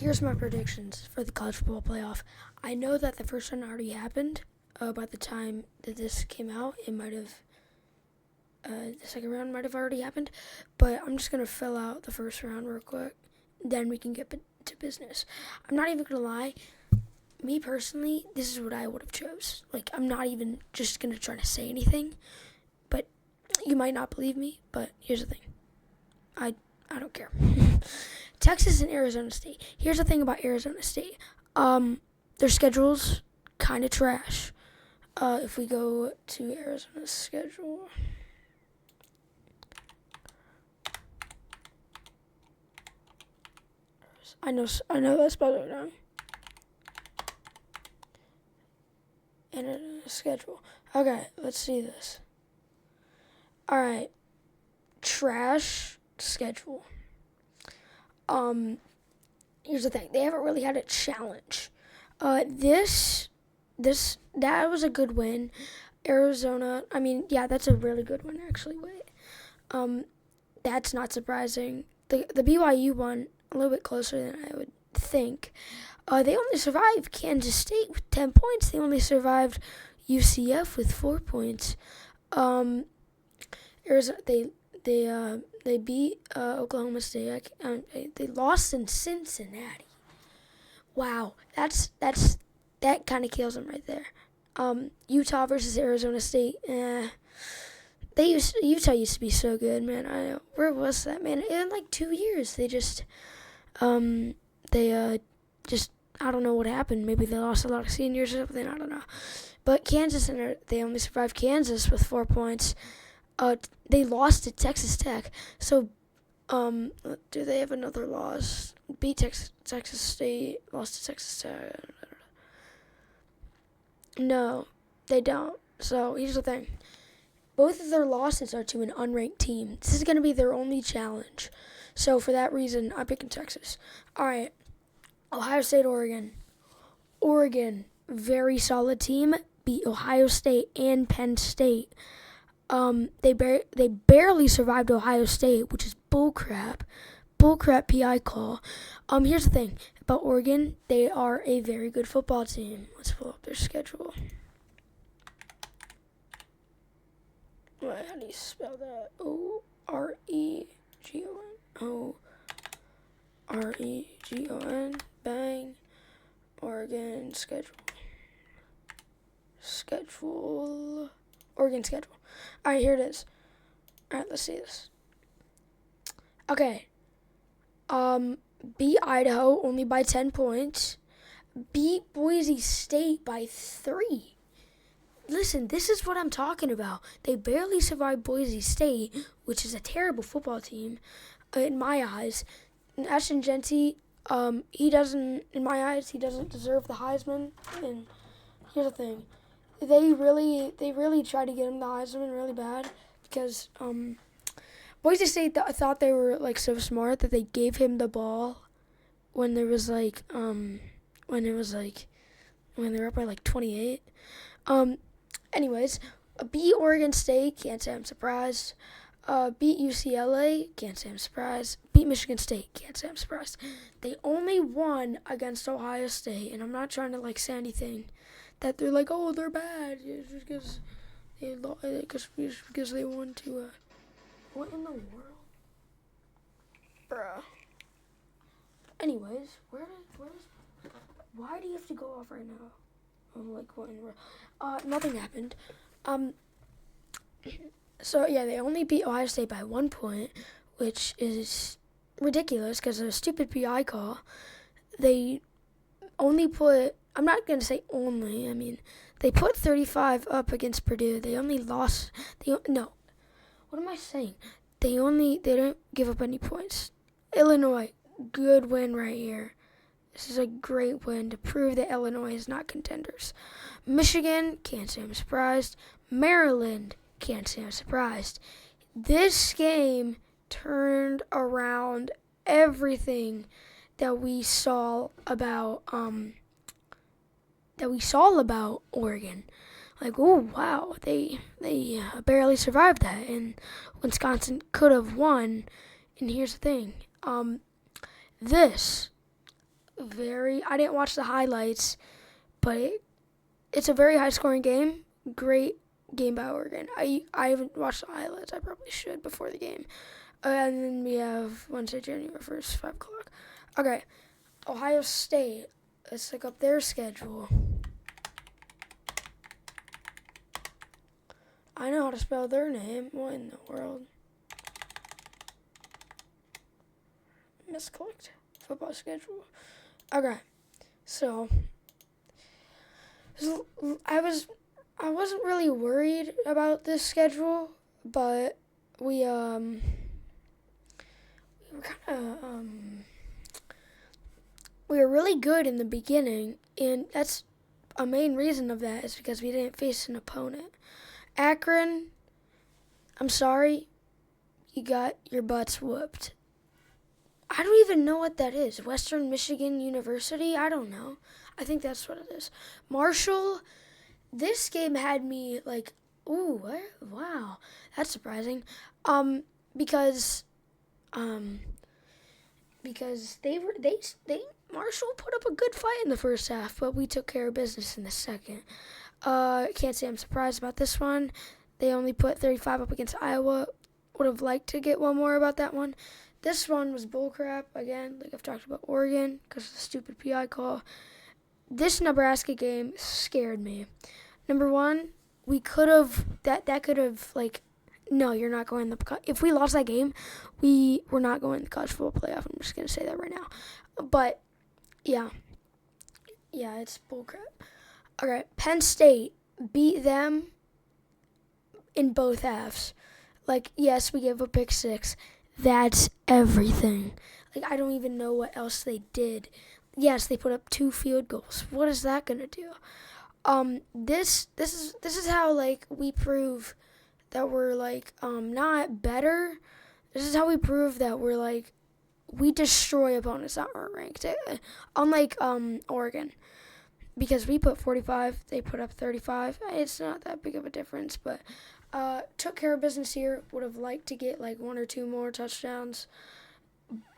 here's my predictions for the college football playoff. I know that the first round already happened. By the time that this came out, it might have the second round might have already happened. But I'm just gonna fill out the first round real quick. Then we can get to business. I'm not even gonna lie. Me personally, this is what I would have chose. Like, I'm not even just gonna try to say anything. But you might not believe me. But here's the thing. I don't care. Texas and Arizona State. Here's the thing about Arizona State. Their schedule's kind of trash. If we go to Arizona's schedule. I know that's better now. And schedule. Okay, let's see this. Alright. Trash schedule. Here's the thing. They haven't really had a challenge. That was a good win. Arizona, that's a really good one, actually. Wait. That's not surprising. The BYU one, a little bit closer than I would think. They only survived Kansas State with 10 points. They only survived UCF with 4 points. Arizona, they beat Oklahoma State. They lost in Cincinnati. Wow, that kind of kills them right there. Utah versus Arizona State. Utah used to be so good, man. Where was that, man? In like 2 years, they just I don't know what happened. Maybe they lost a lot of seniors or something. I don't know. But Kansas, they only survived Kansas with 4 points. They lost to Texas Tech. So, do they have another loss? Beat Texas State, lost to Texas Tech. No, they don't. So, here's the thing. Both of their losses are to an unranked team. This is going to be their only challenge. So, for that reason, I'm picking Texas. All right. Ohio State, Oregon. Oregon, very solid team. Beat Ohio State and Penn State. They barely survived Ohio State, which is bullcrap. Bullcrap PI call. Here's the thing about Oregon. They are a very good football team. Let's pull up their schedule. Wait, how do you spell that? Oregon. Bang. Oregon schedule. Oregon schedule. Alright, here it is. Alright, let's see this. Okay. Beat Idaho only by 10 points. Beat Boise State by 3. Listen, this is what I'm talking about. They barely survived Boise State, which is a terrible football team, in my eyes. And Ashton Jeanty, he doesn't deserve the Heisman. And here's the thing. They really tried to get him the Heisman really bad because Boise State thought they were like so smart that they gave him the ball when they were up by like 28. Anyways, beat Oregon State, can't say I'm surprised. Beat UCLA, can't say I'm surprised. Beat Michigan State, can't say I'm surprised. They only won against Ohio State, and I'm not trying to like say anything that they're like, oh, they're bad. It's because they won to what in the world, bruh. Anyways, why do you have to go off right now? I'm like, what in the world? Nothing happened. So yeah, they only beat Ohio State by 1 point, which is ridiculous because of a stupid PI call. They only put. I'm not going to say only. They put 35 up against Purdue. They only lost. No. What am I saying? They didn't give up any points. Illinois, good win right here. This is a great win to prove that Illinois is not contenders. Michigan, can't say I'm surprised. Maryland, can't say I'm surprised. This game turned around everything that we saw about Oregon. Like, oh wow, they barely survived that, and Wisconsin could have won. And here's the thing, this I didn't watch the highlights, but it's a very high-scoring game. Great game by Oregon. I haven't watched the highlights. I probably should before the game. And then we have Wednesday, January 1st, 5 o'clock. Okay, Ohio State. Let's look up their schedule. I know how to spell their name. What in the world? Misclicked. Football schedule. Okay, so I wasn't really worried about this schedule, but we were we were really good in the beginning, and that's a main reason of that is because we didn't face an opponent. Akron, I'm sorry, you got your butts whooped. I don't even know what that is. Western Michigan University? I don't know. I think that's what it is. Marshall, this game had me like, ooh, what? Wow, that's surprising. Because they Marshall put up a good fight in the first half, but we took care of business in the second. Can't say I'm surprised about this one. They only put 35 up against Iowa. Would have liked to get one more about that one. This one was bullcrap again, like I've talked about Oregon, because of the stupid PI call. This Nebraska game scared me. Number one, we could have that could have like, no, you're not going the. If we lost that game, we were not going to the college football playoff. I'm just gonna say that right now. But yeah, it's bullcrap. Okay, Penn State beat them in both halves. Like, yes, we gave a pick six. That's everything. Like, I don't even know what else they did. Yes, they put up 2 field goals. What is that gonna do? This is how like we prove that we're like not better. This is how we prove that we're like we destroy opponents that aren't ranked. Unlike Oregon, because we put 45, they put up 35. It's not that big of a difference, but took care of business here. Would have liked to get like 1 or 2 more touchdowns.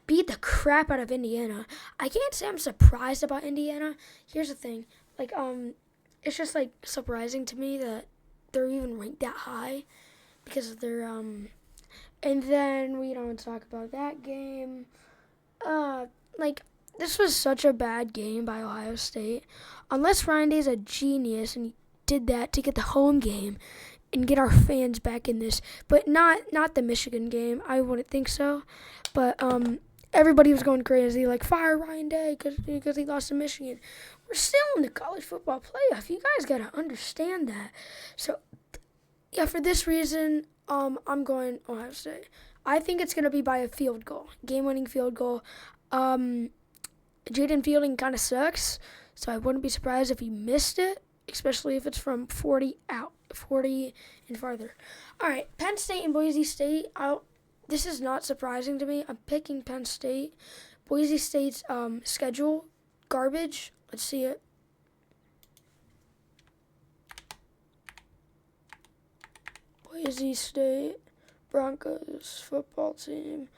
Beat the crap out of Indiana. I can't say I'm surprised about Indiana. Here's the thing, like it's just like surprising to me that they're even ranked that high because of their And then we don't talk about that game. Like this was such a bad game by Ohio State. Unless Ryan Day's a genius and he did that to get the home game and get our fans back in this, but not the Michigan game. I wouldn't think so. But everybody was going crazy, like fire Ryan Day because he lost to Michigan. We're still in the college football playoff. You guys gotta understand that. So yeah, for this reason, I'm going Ohio State. I think it's gonna be by a field goal, game-winning field goal. Jaden Fielding kind of sucks, so I wouldn't be surprised if he missed it, especially if it's from 40 and farther. All right, Penn State and Boise State. This is not surprising to me. I'm picking Penn State. Boise State's schedule, garbage. Let's see it. Boise State Broncos football team.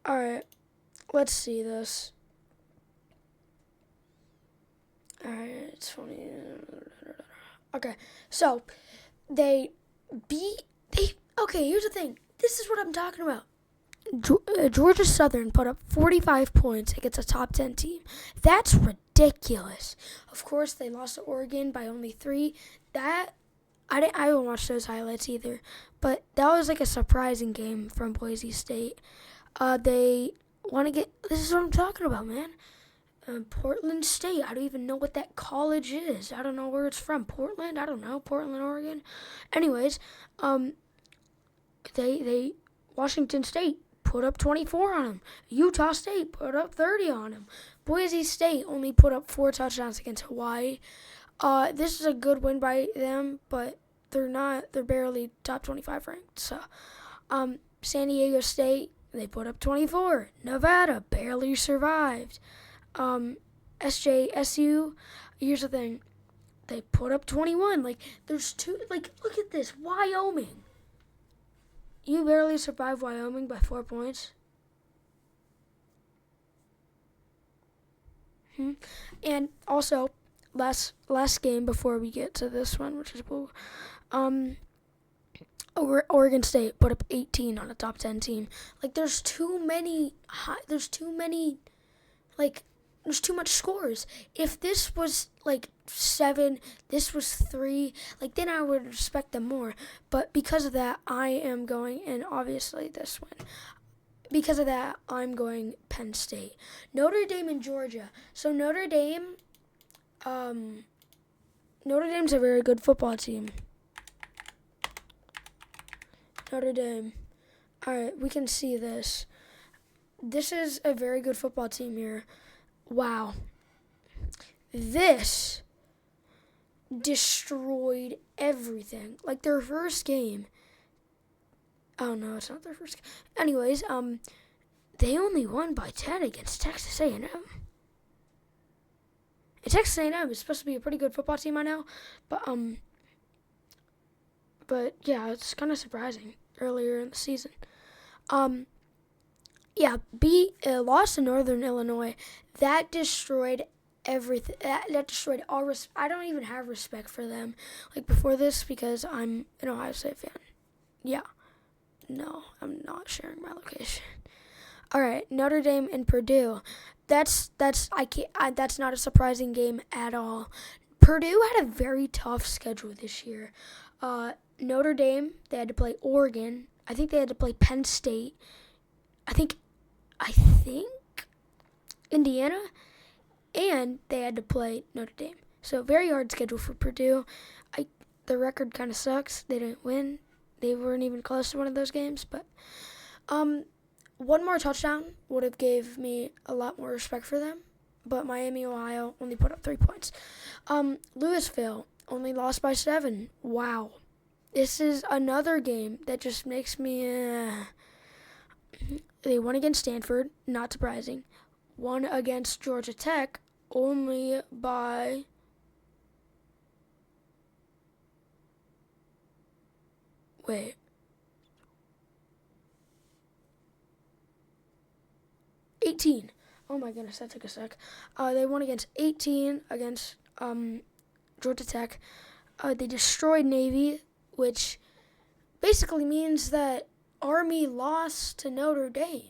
All right, let's see this. All right, it's funny. Okay, so okay, here's the thing. This is what I'm talking about. Georgia Southern put up 45 points against a top 10 team. That's ridiculous. Of course, they lost to Oregon by only 3. I didn't watch those highlights either, but that was like a surprising game from Boise State. They want to get. This is what I'm talking about, man. Portland State. I don't even know what that college is. I don't know where it's from. Portland. I don't know. Portland, Oregon. Anyways, they Washington State put up 24 on them. Utah State put up 30 on them. Boise State only put up 4 touchdowns against Hawaii. This is a good win by them, but they're barely top 25 ranked. So, San Diego State, they put up 24. Nevada barely survived. SJSU, here's the thing. They put up 21. Like, there's 2, like, look at this. Wyoming. You barely survived Wyoming by 4 points. And also, last game before we get to this one, which is Oregon State put up 18 on a top 10 team. Like, there's too much scores. If this was like 7, this was 3, like then I would respect them more. But because of that, I am going, and obviously this one. Because of that, I'm going Penn State. Notre Dame and Georgia. So Notre Dame's a very good football team. Notre Dame. All right, we can see this. This is a very good football team here. Wow. This destroyed everything. Like their first game. Oh no, it's not their first game. Anyways, they only won by 10 against Texas A&M. And Texas A&M is supposed to be a pretty good football team, I know, but yeah, it's kind of surprising earlier in the season. Lost to Northern Illinois. That destroyed everything. That destroyed all. I don't even have respect for them. Like before this, because I'm an Ohio State fan. Yeah. No, I'm not sharing my location. All right, Notre Dame and Purdue. That's not a surprising game at all. Purdue had a very tough schedule this year. Notre Dame, they had to play Oregon. I think they had to play Penn State. I think Indiana, and they had to play Notre Dame. So very hard schedule for Purdue. The record kind of sucks. They didn't win. They weren't even close to one of those games. But one more touchdown would have gave me a lot more respect for them. But Miami, Ohio only put up 3 points. Louisville only lost by 7. Wow. This is another game that just makes me... They won against Stanford, not surprising. Won against Georgia Tech, only by... Wait. $18. Oh my goodness, that took a sec. They won against 18 against Georgia Tech. They destroyed Navy, which basically means that Army lost to Notre Dame.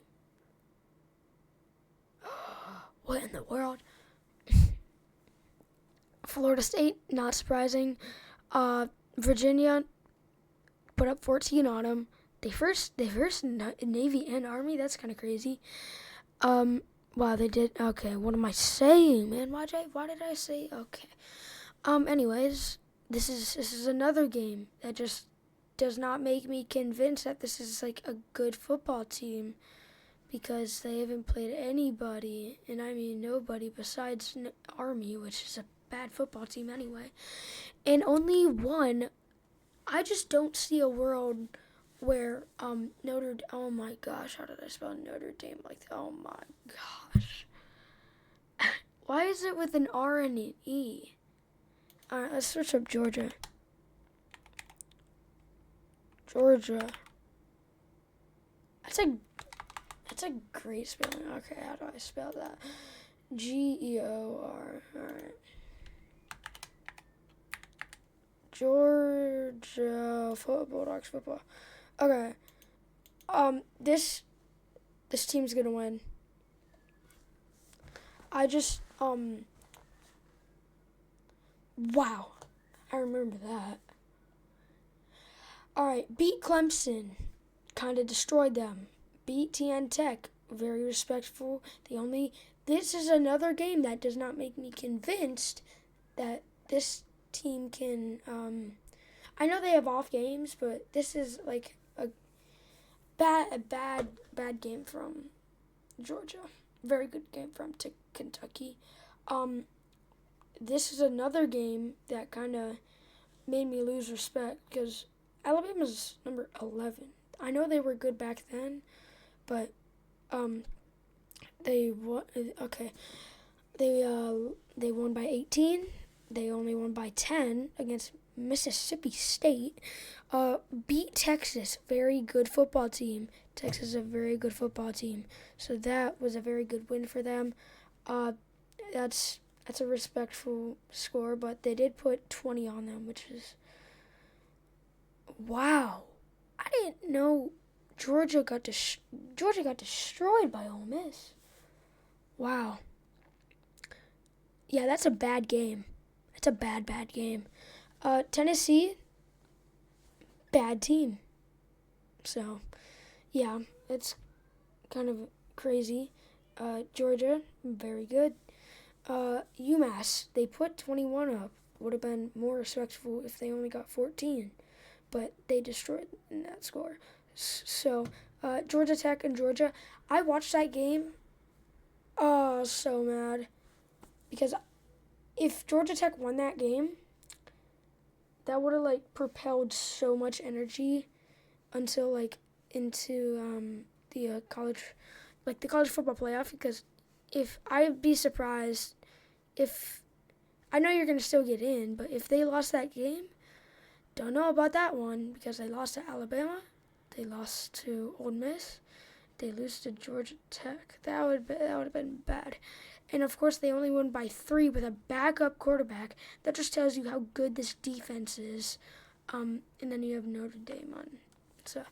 What in the world? Florida State, not surprising. Virginia put up 14 on them. They first Navy and Army. That's kind of crazy. Wow, they did. Okay, what am I saying, man? Why did I say? Okay. Anyways, this is another game that just does not make me convinced that this is like a good football team, because they haven't played anybody, and I mean nobody besides Army, which is a bad football team anyway, and only one. I just don't see a world where oh my gosh, how did I spell Notre Dame like that? Oh my gosh. Why is it with an R and an E? Alright, let's search up Georgia. Georgia. That's a great spelling. Okay, how do I spell that? Geor. Alright. Georgia Bulldogs football. Okay. This team's gonna win. Wow. I remember that. Alright, beat Clemson. Kinda destroyed them. Beat TN Tech. Very respectful. This is another game that does not make me convinced that this team can, I know they have off games, but this is like a bad game from Georgia. Very good game from Kentucky. This is another game that kind of made me lose respect, because Alabama's number 11. I know they were good back then, but they won by 18. They only won by 10 against Mississippi State. Beat Texas, very good football team. Texas is a very good football team, so that was a very good win for them. that's a respectful score, but they did put 20 on them, which is wow. I didn't know Georgia got destroyed by Ole Miss. Wow. Yeah, that's a bad game. That's a bad game. Tennessee, bad team. So, yeah, it's kind of crazy. Georgia, very good. UMass, they put 21 up. Would have been more respectful if they only got 14, but they destroyed in that score. So, Georgia Tech and Georgia, I watched that game. Oh, so mad. Because if Georgia Tech won that game, that would have like propelled so much energy until like into the college football playoff. Because if I'd be surprised if I know you're gonna still get in, but if they lost that game, don't know about that one because they lost to Alabama, they lost to Ole Miss, they lose to Georgia Tech. That would have been bad. And of course, they only won by 3 with a backup quarterback. That just tells you how good this defense is. And then you have Notre Dame on. So,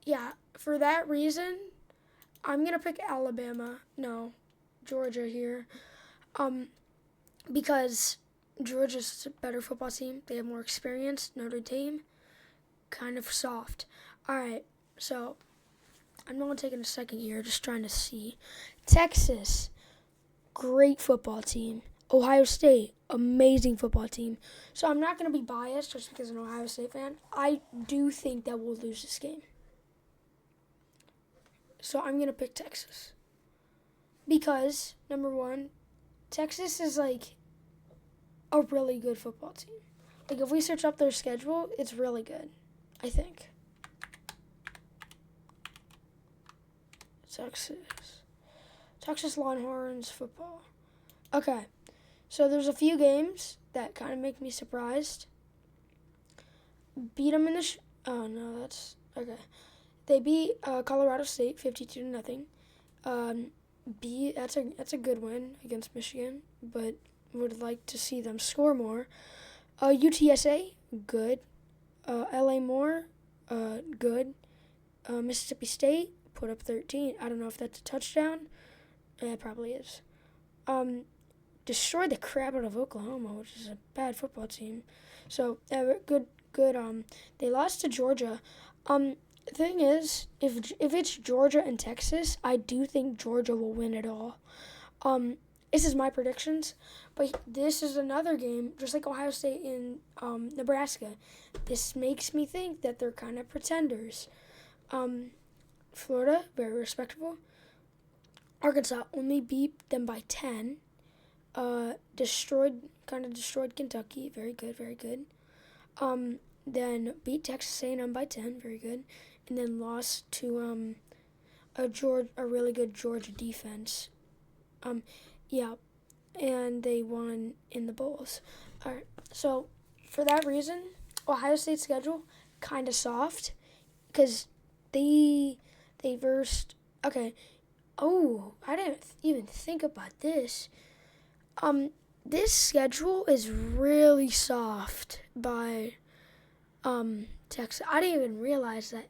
yeah, for that reason, I'm gonna pick Georgia here. Because Georgia's a better football team. They have more experience. Notre Dame, kind of soft. All right, so I'm only taking a second here, just trying to see. Texas, great football team. Ohio State, amazing football team. So I'm not going to be biased just because I'm an Ohio State fan. I do think that we'll lose this game. So I'm going to pick Texas. Because, number one, Texas is like a really good football team. Like if we search up their schedule, it's really good, I think. Texas Longhorns football. Okay, so there's a few games that kind of make me surprised. Beat them in the oh no, that's okay. They beat Colorado State 52-0. That's a good win against Michigan, but would like to see them score more. UTSA, good. LA Moore, good. Mississippi State put up 13. I don't know if that's a touchdown. It probably is. Destroyed the crap out of Oklahoma, which is a bad football team. So good. They lost to Georgia. Thing is, if it's Georgia and Texas, I do think Georgia will win it all. This is my predictions, but this is another game, just like Ohio State and Nebraska. This makes me think that they're kind of pretenders. Florida, very respectable. Arkansas only beat them by 10. Destroyed Kentucky, very good. Then beat Texas A&M by 10, very good. And then lost to a really good Georgia defense. Yeah, and they won in the bowls. All right, so for that reason, Ohio State's schedule kind of soft because they versed. Okay, oh, I didn't even think about this. This schedule is really soft by Texas. I didn't even realize that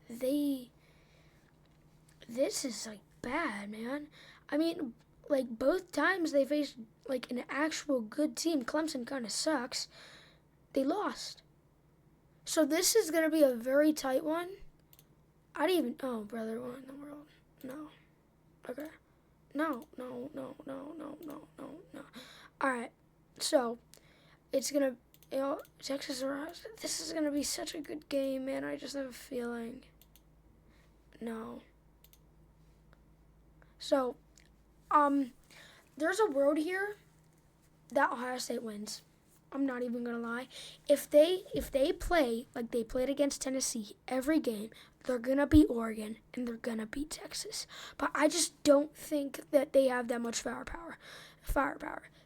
this is like bad, man. I mean, like both times they faced like an actual good team. Clemson kind of sucks. They lost. So this is going to be a very tight one. I didn't even, oh, brother, what in the world? No. Okay. No. All right. So it's going to, Texas, this is going to be such a good game, man. I just have a feeling. No. So, there's a road here that Ohio State wins. I'm not even gonna lie. If they play like they played against Tennessee every game, they're gonna beat Oregon and they're gonna beat Texas. But I just don't think that they have that much firepower.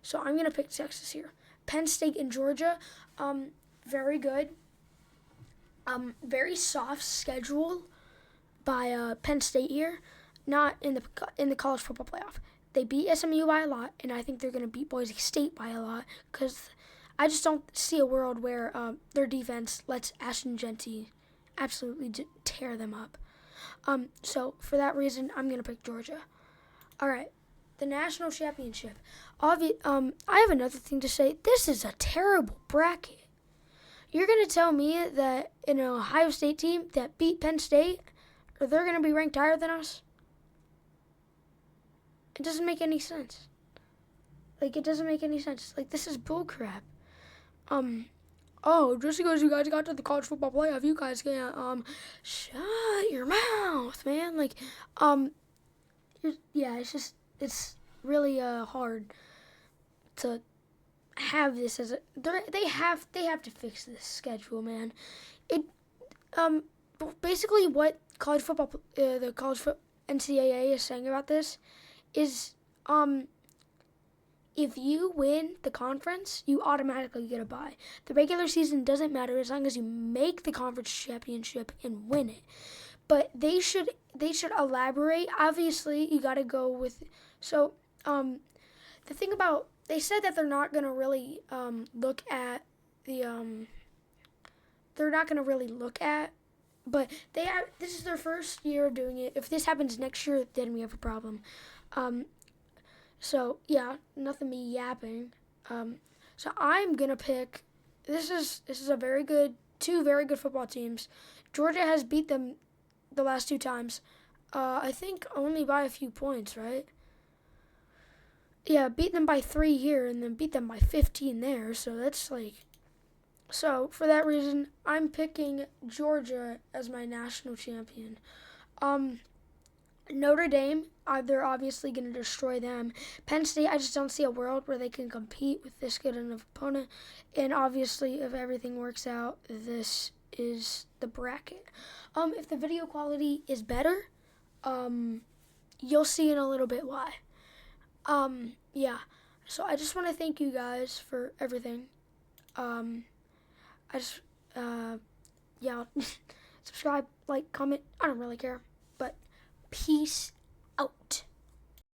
So I'm gonna pick Texas here. Penn State and Georgia, very good. Very soft schedule by Penn State here. Not in the college football playoff. they beat SMU by a lot, and I think they're going to beat Boise State by a lot because I just don't see a world where their defense lets Ashton Genty absolutely tear them up. So for that reason, I'm going to pick Georgia. All right, the national championship. I have another thing to say. This is a terrible bracket. You're going to tell me that an Ohio State team that beat Penn State, they're going to be ranked higher than us? It doesn't make any sense. It doesn't make any sense. This is bullcrap. Just because you guys got to the college football playoff, you guys can't, shut your mouth, man. It's really, hard to have this as they have to fix this schedule, man. Basically what the NCAA is saying about this is, if you win the conference, you automatically get a bye. The regular season doesn't matter as long as you make the conference championship and win it. But they should elaborate. Obviously, you got to go with. So, the thing about, they said that they're not gonna really look at the They're not gonna really look at. But this is their first year of doing it. If this happens next year, then we have a problem. So yeah, nothing me yapping. So I'm gonna pick. This is two very good football teams. Georgia has beat them the last 2 times. I think only by a few points, right? Yeah, beat them by 3 here and then beat them by 15 there. So that's So for that reason, I'm picking Georgia as my national champion. Notre Dame, they're obviously going to destroy them. Penn State, I just don't see a world where they can compete with this good of opponent. And obviously, if everything works out, this is the bracket. If the video quality is better, you'll see in a little bit why. Yeah. So I just want to thank you guys for everything. Yeah, subscribe, comment, I don't really care. But peace